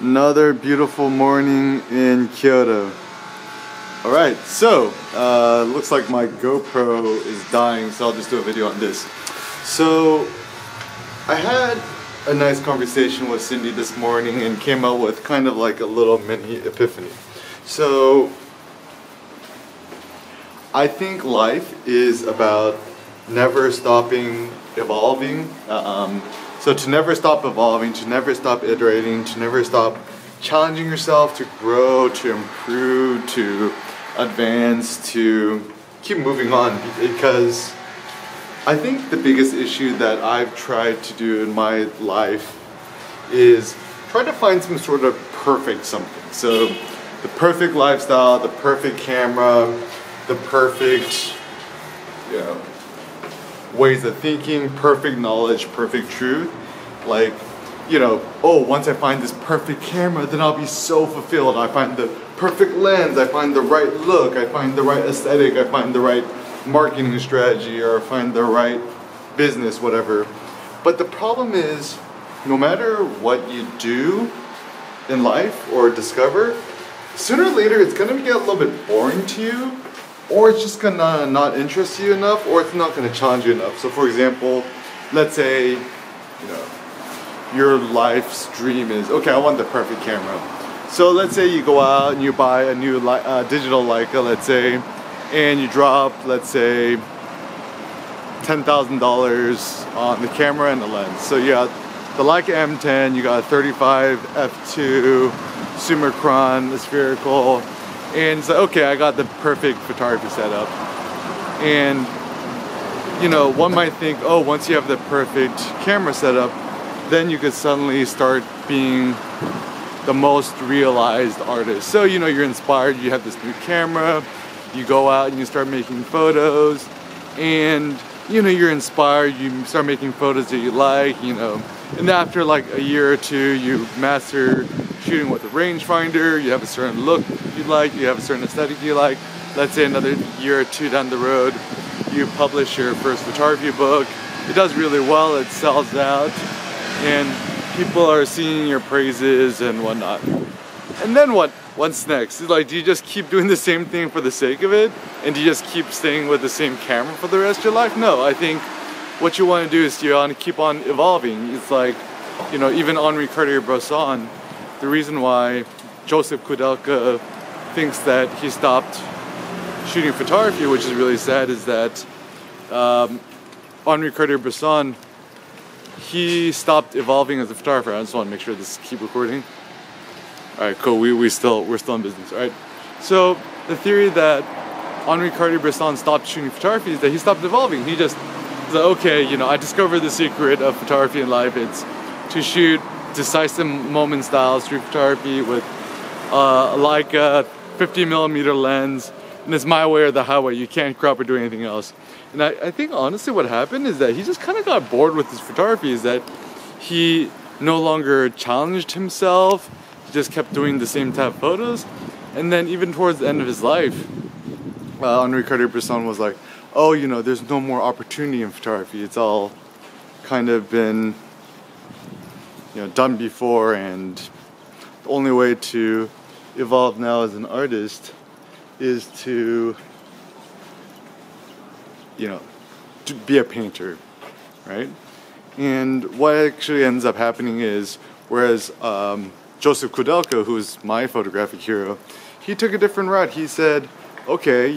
Another beautiful morning in Kyoto. Alright, so looks like my GoPro is dying, so I'll just do a video on this. So I had a nice conversation with Cindy this morning and came out with kind of like a little mini epiphany. So I think life is about never stopping evolving. So to never stop evolving, to never stop iterating, to never stop challenging yourself, to grow, to improve, to advance, to keep moving on. Because I think the biggest issue that I've tried to do in my life is try to find some sort of perfect something. So the perfect lifestyle, the perfect camera, the perfect, ways of thinking, perfect knowledge, perfect truth. Like, oh, once I find this perfect camera, then I'll be so fulfilled. I find the perfect lens, I find the right look, I find the right aesthetic, I find the right marketing strategy, or I find the right business, whatever. But the problem is, no matter what you do in life or discover, sooner or later it's gonna get a little bit boring to you, or it's just gonna not interest you enough, or it's not gonna challenge you enough. So for example, let's say, your life's dream is, okay, I want the perfect camera. So let's say you go out and you buy a new digital Leica, let's say, and you drop, let's say, $10,000 on the camera and the lens. So you got the Leica M10, you got a 35 f2 Summicron spherical, and so okay, I got the perfect photography setup. And one might think, oh, once you have the perfect camera setup, then you could suddenly start being the most realized artist. So you're inspired, you have this new camera, you go out and you start making photos, and you're inspired, you start making photos that you like, and after like a year or two, you master shooting with a rangefinder, you have a certain look you like, you have a certain aesthetic you like. Let's say another year or two down the road, you publish your first photography book, it does really well, it sells out, and people are singing your praises and whatnot. And then what's next? Like, do you just keep doing the same thing for the sake of it? And do you just keep staying with the same camera for the rest of your life? No, I think what you want to do is you want to keep on evolving. It's like, even Henri Cartier-Bresson, the reason why Joseph Kudelka thinks that he stopped shooting photography, which is really sad, is that Henri Cartier-Bresson, he stopped evolving as a photographer. I just want to make sure this keep recording. All right, cool. We're still in business. All right. So the theory that Henri Cartier-Bresson stopped shooting photography is that he stopped evolving. He just said, okay, I discovered the secret of photography in life. It's to shoot decisive moment style street photography with a Leica 50mm lens, and it's my way or the highway. You can't crop or do anything else. And I think honestly what happened is that he just kind of got bored with his photography, is that he no longer challenged himself, he just kept doing the same type of photos. And then even towards the end of his life, Henri Cartier-Bresson was like, oh, there's no more opportunity in photography, it's all kind of been done before, and the only way to evolve now as an artist is to to be a painter, right? And what actually ends up happening is, whereas Joseph Kudelka, who's my photographic hero, he took a different route. He said, okay,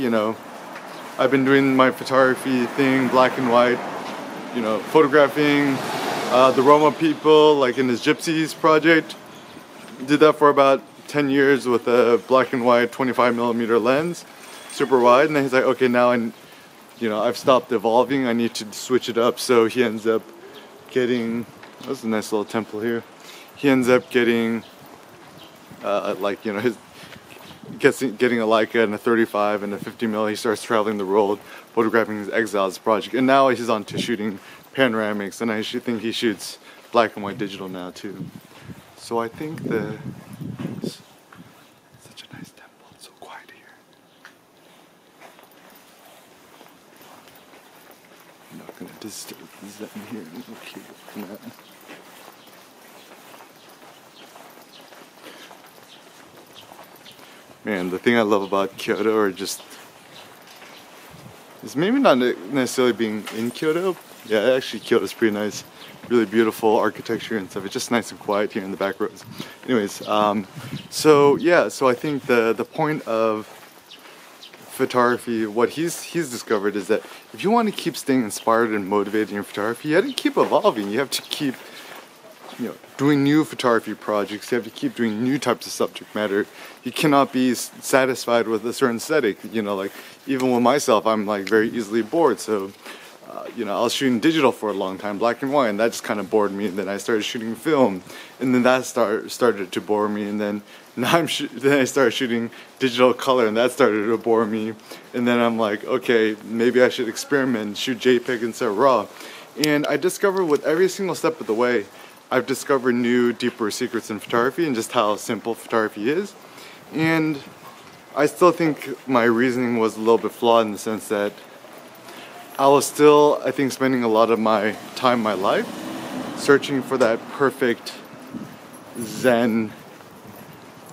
I've been doing my photography thing, black and white, photographing the Roma people, like in his Gypsies project. Did that for about 10 years with a black and white 25mm lens, super wide. And then he's like, okay, now I've stopped evolving, I need to switch it up. So he ends up getting, that's a nice little temple here. He ends up getting, getting a Leica and a 35 and a 50mm. He starts traveling the world, photographing his exiles project. And now he's on to shooting panoramics, and I think he shoots black and white digital now too. So I think it's such a nice temple, it's so quiet here. I'm not gonna disturb them here. It's so cute. Man, the thing I love about Kyoto are just, it's maybe not necessarily being in Kyoto. Yeah, actually Kyoto's pretty nice. Really beautiful architecture and stuff. It's just nice and quiet here in the back roads. Anyways, so yeah, so I think the point of photography, what he's discovered is that if you want to keep staying inspired and motivated in your photography, you have to keep evolving. You have to keep, you know, doing new photography projects. You have to keep doing new types of subject matter. You cannot be satisfied with a certain aesthetic. You know, like even with myself, I'm like very easily bored. So you know, I was shooting digital for a long time, black and white, and that just kind of bored me. And then I started shooting film, and then that started to bore me. And then now then I started shooting digital color, and that started to bore me. And then I'm like, okay, maybe I should experiment, shoot JPEG instead of RAW. And I discovered with every single step of the way, I've discovered new, deeper secrets in photography and just how simple photography is. And I still think my reasoning was a little bit flawed in the sense that I was still, I think, spending a lot of my time, my life, searching for that perfect Zen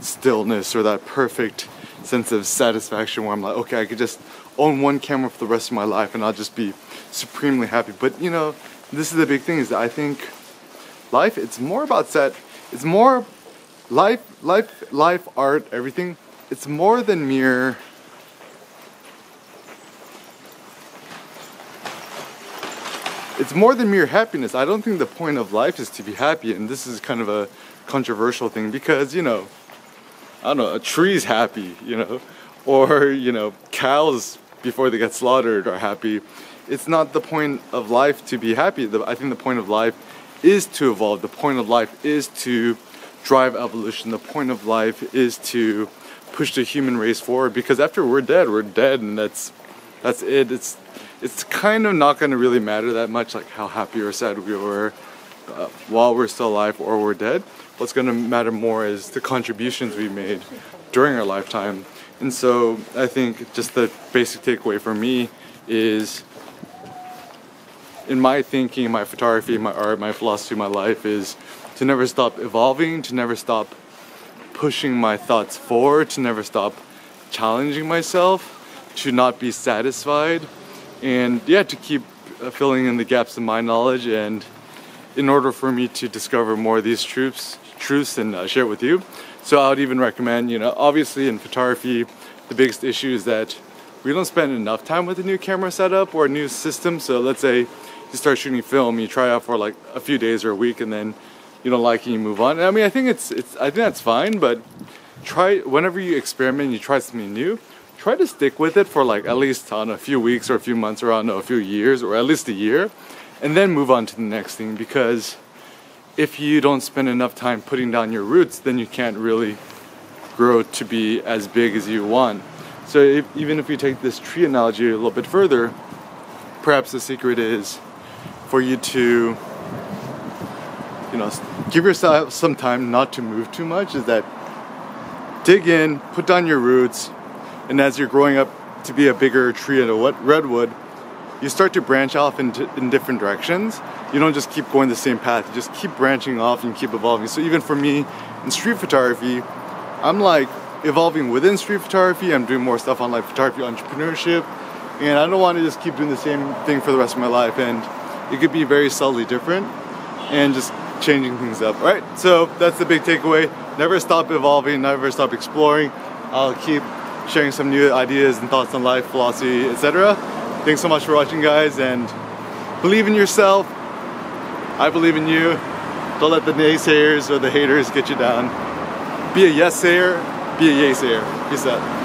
stillness or that perfect sense of satisfaction where I'm like, okay, I could just own one camera for the rest of my life and I'll just be supremely happy. But you know, this is the big thing, is that I think life, it's more about it's more life, art, everything. It's more than mere happiness. I don't think the point of life is to be happy, and this is kind of a controversial thing because, you know, I don't know, a tree's happy, you know, or, you know, cows before they get slaughtered are happy. It's not the point of life to be happy. I think the point of life is to evolve. The point of life is to drive evolution. The point of life is to push the human race forward, because after we're dead, and that's it. It's kind of not going to really matter that much, like how happy or sad we were while we're still alive or we're dead. What's going to matter more is the contributions we made during our lifetime. And so I think just the basic takeaway for me is, in my thinking, my photography, my art, my philosophy, my life, is to never stop evolving, to never stop pushing my thoughts forward, to never stop challenging myself, to not be satisfied. And yeah, to keep filling in the gaps in my knowledge, and in order for me to discover more of these truths and share it with you. So I would even recommend, you know, obviously in photography, the biggest issue is that we don't spend enough time with a new camera setup or a new system. So let's say you start shooting film, you try out for like a few days or a week, and then you don't like it, you move on. I mean, I think I think that's fine, but whenever you experiment, you try something new, try to stick with it for like at least a few weeks or a few months or a few years or at least a year, and then move on to the next thing. Because if you don't spend enough time putting down your roots, then you can't really grow to be as big as you want. So even if you take this tree analogy a little bit further, perhaps the secret is for you to, you know, give yourself some time not to move too much, is that dig in, put down your roots. And as you're growing up to be a bigger tree and a redwood, you start to branch off in different directions. You don't just keep going the same path, you just keep branching off and keep evolving. So even for me in street photography, I'm like evolving within street photography. I'm doing more stuff on like photography entrepreneurship, and I don't want to just keep doing the same thing for the rest of my life. And it could be very subtly different and just changing things up, right? So that's the big takeaway. Never stop evolving, never stop exploring. I'll keep sharing some new ideas and thoughts on life, philosophy, etc. Thanks so much for watching, guys, and believe in yourself. I believe in you. Don't let the naysayers or the haters get you down. Be a yes-sayer, be a yay-sayer. Peace out.